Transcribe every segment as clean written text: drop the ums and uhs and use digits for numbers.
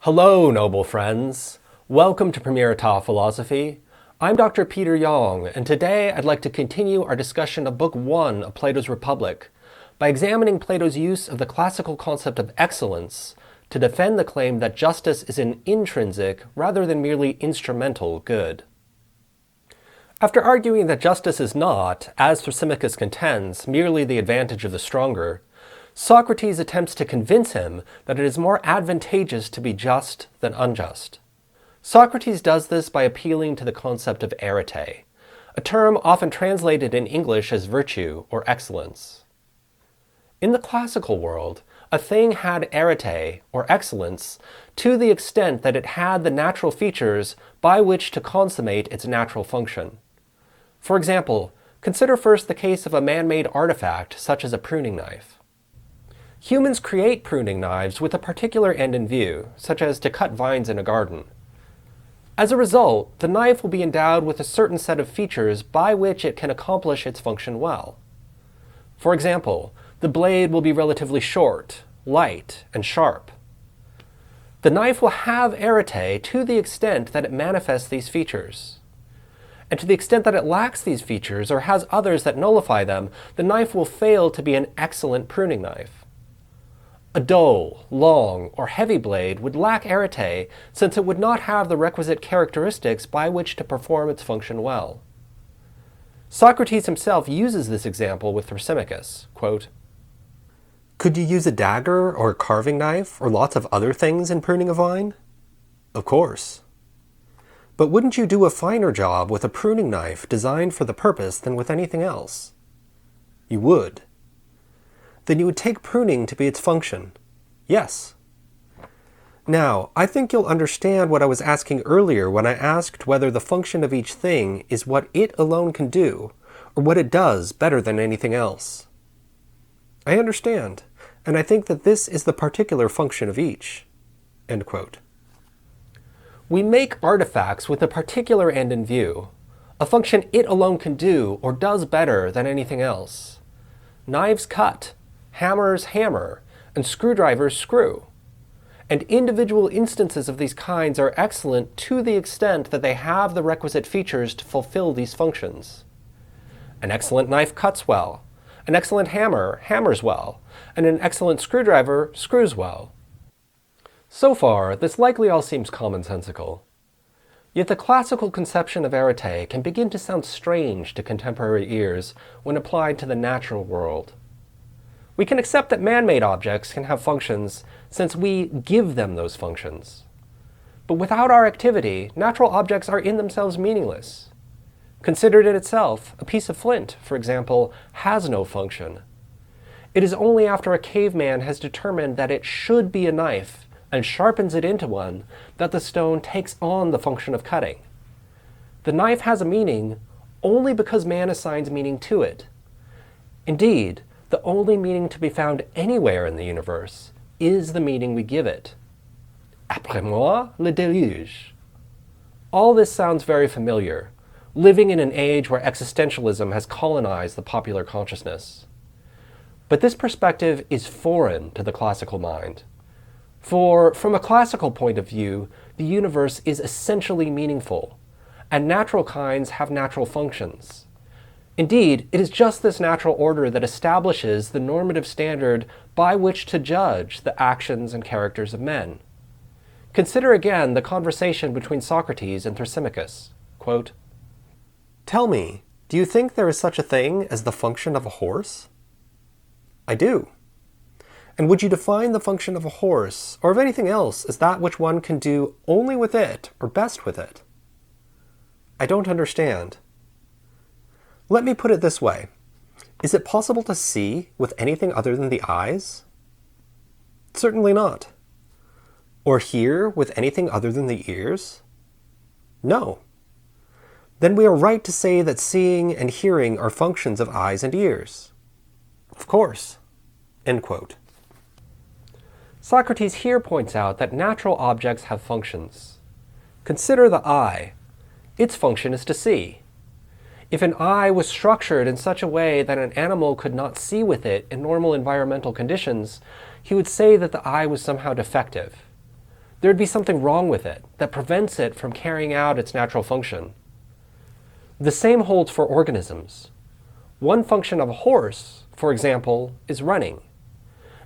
Hello, noble friends. Welcome to Premier État Philosophy. I'm Dr. Peter Yong, and today I'd like to continue our discussion of Book 1 of Plato's Republic by examining Plato's use of the classical concept of excellence to defend the claim that justice is an intrinsic rather than merely instrumental good. After arguing that justice is not, as Thrasymachus contends, merely the advantage of the stronger, Socrates attempts to convince him that it is more advantageous to be just than unjust. Socrates does this by appealing to the concept of arete, a term often translated in English as virtue or excellence. In the classical world, a thing had arete, or excellence, to the extent that it had the natural features by which to consummate its natural function. For example, consider first the case of a man-made artifact such as a pruning knife. Humans create pruning knives with a particular end in view, such as to cut vines in a garden. As a result, the knife will be endowed with a certain set of features by which it can accomplish its function well. For example, the blade will be relatively short, light, and sharp. The knife will have arete to the extent that it manifests these features. And to the extent that it lacks these features or has others that nullify them, the knife will fail to be an excellent pruning knife. A dull, long, or heavy blade would lack arete since it would not have the requisite characteristics by which to perform its function well. Socrates himself uses this example with Thrasymachus, quote, "Could you use a dagger or a carving knife or lots of other things in pruning a vine? Of course. But wouldn't you do a finer job with a pruning knife designed for the purpose than with anything else? You would. Then you would take pruning to be its function. Yes. Now, I think you'll understand what I was asking earlier when I asked whether the function of each thing is what it alone can do, or what it does better than anything else. I understand, and I think that this is the particular function of each." End quote. We make artifacts with a particular end in view, a function it alone can do or does better than anything else. Knives cut, hammers hammer, and screwdrivers screw. And individual instances of these kinds are excellent to the extent that they have the requisite features to fulfill these functions. An excellent knife cuts well, an excellent hammer hammers well, and an excellent screwdriver screws well. So far, this likely all seems commonsensical. Yet the classical conception of arete can begin to sound strange to contemporary ears when applied to the natural world. We can accept that man-made objects can have functions since we give them those functions. But without our activity, natural objects are in themselves meaningless. Considered in itself, a piece of flint, for example, has no function. It is only after a caveman has determined that it should be a knife and sharpens it into one that the stone takes on the function of cutting. The knife has a meaning only because man assigns meaning to it. Indeed, the only meaning to be found anywhere in the universe is the meaning we give it. Après moi, le déluge. All this sounds very familiar, living in an age where existentialism has colonized the popular consciousness. But this perspective is foreign to the classical mind. For, from a classical point of view, the universe is essentially meaningful, and natural kinds have natural functions. Indeed, it is just this natural order that establishes the normative standard by which to judge the actions and characters of men. Consider again the conversation between Socrates and Thrasymachus. Quote, "Tell me, do you think there is such a thing as the function of a horse?" "I do." "And would you define the function of a horse, or of anything else, as that which one can do only with it, or best with it?" "I don't understand." "Let me put it this way. Is it possible to see with anything other than the eyes?" "Certainly not." "Or hear with anything other than the ears?" "No." "Then we are right to say that seeing and hearing are functions of eyes and ears." "Of course." End quote. Socrates here points out that natural objects have functions. Consider the eye. Its function is to see. If an eye was structured in such a way that an animal could not see with it in normal environmental conditions, he would say that the eye was somehow defective. There'd be something wrong with it that prevents it from carrying out its natural function. The same holds for organisms. One function of a horse, for example, is running.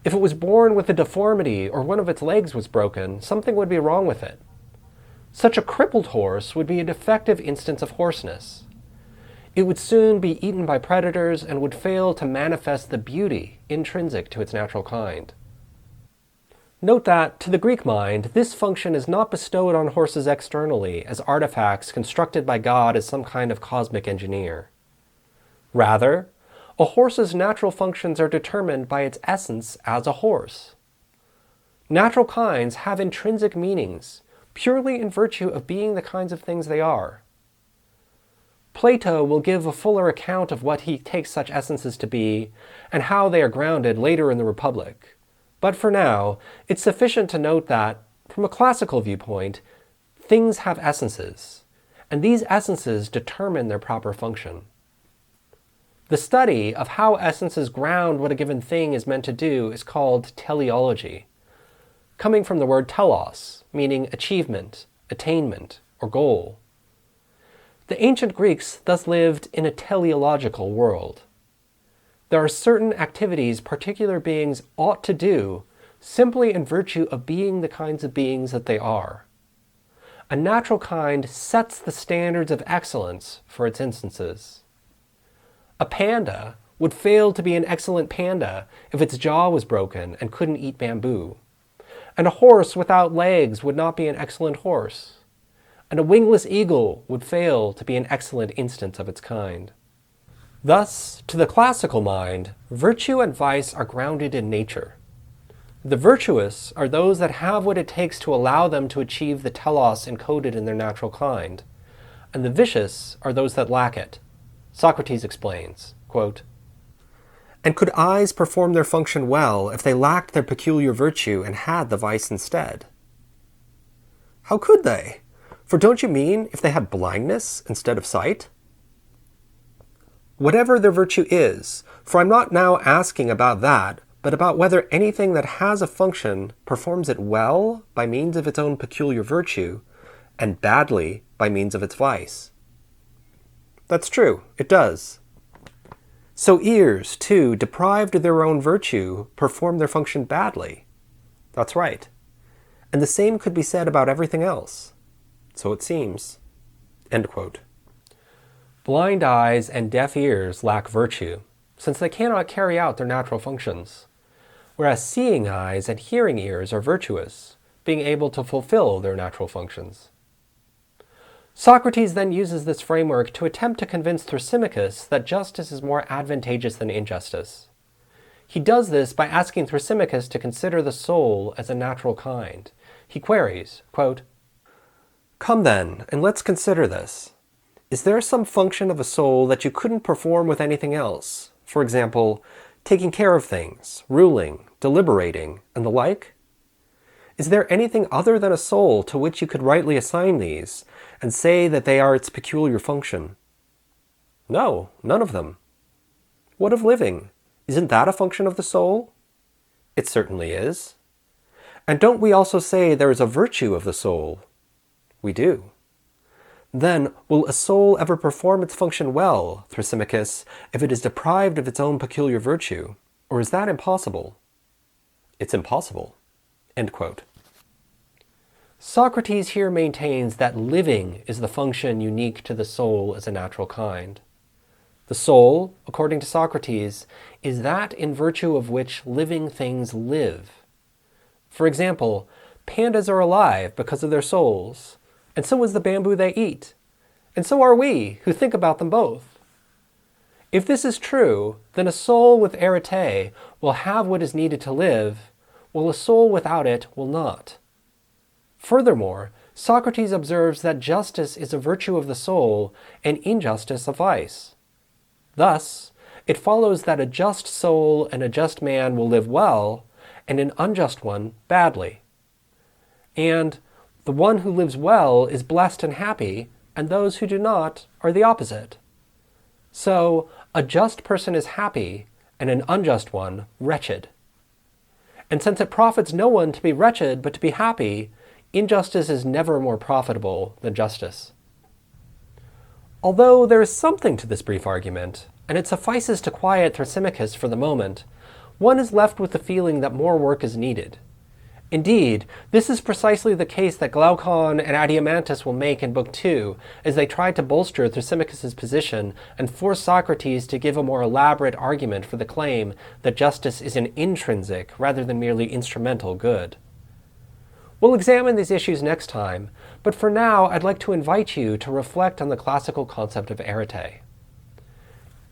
If it was born with a deformity or one of its legs was broken, something would be wrong with it. Such a crippled horse would be a defective instance of horseness. It would soon be eaten by predators and would fail to manifest the beauty intrinsic to its natural kind. Note that, to the Greek mind, this function is not bestowed on horses externally as artifacts constructed by God as some kind of cosmic engineer. Rather, a horse's natural functions are determined by its essence as a horse. Natural kinds have intrinsic meanings, purely in virtue of being the kinds of things they are. Plato will give a fuller account of what he takes such essences to be and how they are grounded later in the Republic. But for now, it's sufficient to note that, from a classical viewpoint, things have essences, and these essences determine their proper function. The study of how essences ground what a given thing is meant to do is called teleology, coming from the word telos, meaning achievement, attainment, or goal. The ancient Greeks thus lived in a teleological world. There are certain activities particular beings ought to do simply in virtue of being the kinds of beings that they are. A natural kind sets the standards of excellence for its instances. A panda would fail to be an excellent panda if its jaw was broken and couldn't eat bamboo. And a horse without legs would not be an excellent horse. And a wingless eagle would fail to be an excellent instance of its kind. Thus, to the classical mind, virtue and vice are grounded in nature. The virtuous are those that have what it takes to allow them to achieve the telos encoded in their natural kind, and the vicious are those that lack it. Socrates explains, quote, "And could eyes perform their function well if they lacked their peculiar virtue and had the vice instead? How could they? For don't you mean if they had blindness instead of sight? Whatever their virtue is, for I'm not now asking about that, but about whether anything that has a function performs it well by means of its own peculiar virtue, and badly by means of its vice. That's true, it does. So ears, too, deprived of their own virtue, perform their function badly. That's right. And the same could be said about everything else. So it seems." End quote. Blind eyes and deaf ears lack virtue, since they cannot carry out their natural functions, whereas seeing eyes and hearing ears are virtuous, being able to fulfill their natural functions. Socrates then uses this framework to attempt to convince Thrasymachus that justice is more advantageous than injustice. He does this by asking Thrasymachus to consider the soul as a natural kind. He queries, quote, "Come then, and let's consider this. Is there some function of a soul that you couldn't perform with anything else? For example, taking care of things, ruling, deliberating, and the like? Is there anything other than a soul to which you could rightly assign these, and say that they are its peculiar function? No, none of them. What of living? Isn't that a function of the soul? It certainly is. And don't we also say there is a virtue of the soul? We do. Then, will a soul ever perform its function well, Thrasymachus, if it is deprived of its own peculiar virtue? Or is that impossible? It's impossible." End quote. Socrates here maintains that living is the function unique to the soul as a natural kind. The soul, according to Socrates, is that in virtue of which living things live. For example, pandas are alive because of their souls, and so is the bamboo they eat, and so are we, who think about them both. If this is true, then a soul with arete will have what is needed to live, while a soul without it will not. Furthermore, Socrates observes that justice is a virtue of the soul and injustice a vice. Thus, it follows that a just soul and a just man will live well, and an unjust one badly. And the one who lives well is blessed and happy, and those who do not are the opposite. So, a just person is happy, and an unjust one wretched. And since it profits no one to be wretched but to be happy, injustice is never more profitable than justice. Although there is something to this brief argument, and it suffices to quiet Thrasymachus for the moment, one is left with the feeling that more work is needed. Indeed, this is precisely the case that Glaucon and Adeimantus will make in Book 2, as they try to bolster Thrasymachus' position and force Socrates to give a more elaborate argument for the claim that justice is an intrinsic rather than merely instrumental good. We'll examine these issues next time, but for now I'd like to invite you to reflect on the classical concept of arete.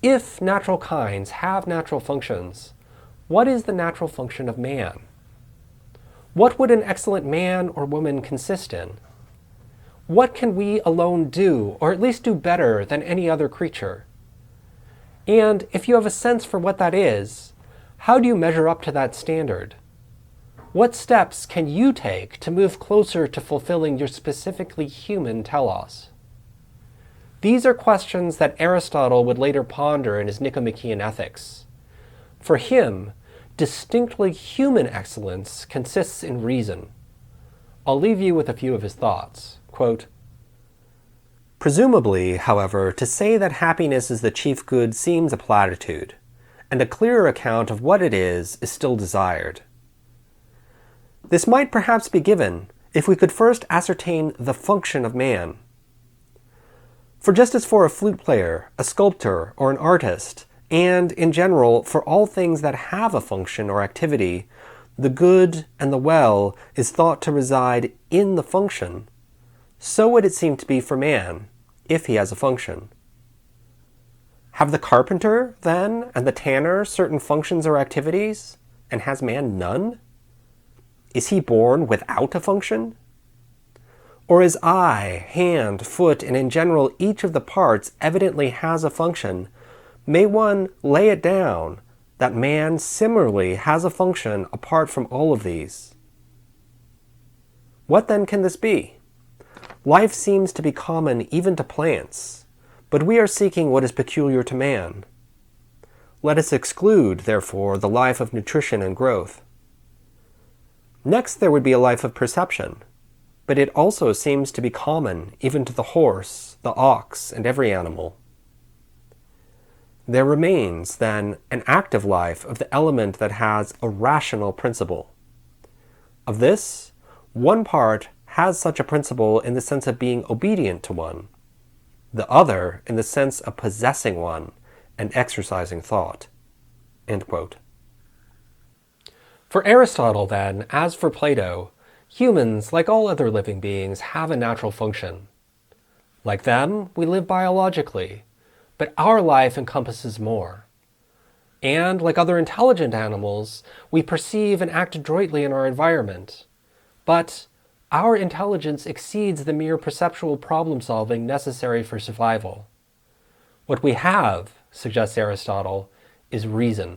If natural kinds have natural functions, what is the natural function of man? What would an excellent man or woman consist in? What can we alone do, or at least do better than any other creature? And if you have a sense for what that is, how do you measure up to that standard? What steps can you take to move closer to fulfilling your specifically human telos? These are questions that Aristotle would later ponder in his Nicomachean Ethics. For him, distinctly human excellence consists in reason. I'll leave you with a few of his thoughts. Quote, "Presumably, however, to say that happiness is the chief good seems a platitude, and a clearer account of what it is still desired. This might perhaps be given if we could first ascertain the function of man. For just as for a flute player, a sculptor, or an artist, and, in general, for all things that have a function or activity, the good and the well is thought to reside in the function, so would it seem to be for man, if he has a function. Have the carpenter, then, and the tanner certain functions or activities, and has man none? Is he born without a function? Or is eye, hand, foot, and in general each of the parts evidently has a function, may one lay it down that man similarly has a function apart from all of these? What then can this be? Life seems to be common even to plants, but we are seeking what is peculiar to man. Let us exclude, therefore, the life of nutrition and growth. Next there would be a life of perception, but it also seems to be common even to the horse, the ox, and every animal. There remains, then, an active life of the element that has a rational principle. Of this, one part has such a principle in the sense of being obedient to one, the other in the sense of possessing one and exercising thought." End quote. For Aristotle, then, as for Plato, humans, like all other living beings, have a natural function. Like them, we live biologically, but our life encompasses more. And, like other intelligent animals, we perceive and act adroitly in our environment. But our intelligence exceeds the mere perceptual problem-solving necessary for survival. What we have, suggests Aristotle, is reason,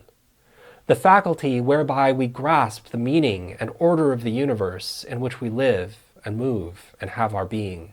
the faculty whereby we grasp the meaning and order of the universe in which we live and move and have our being.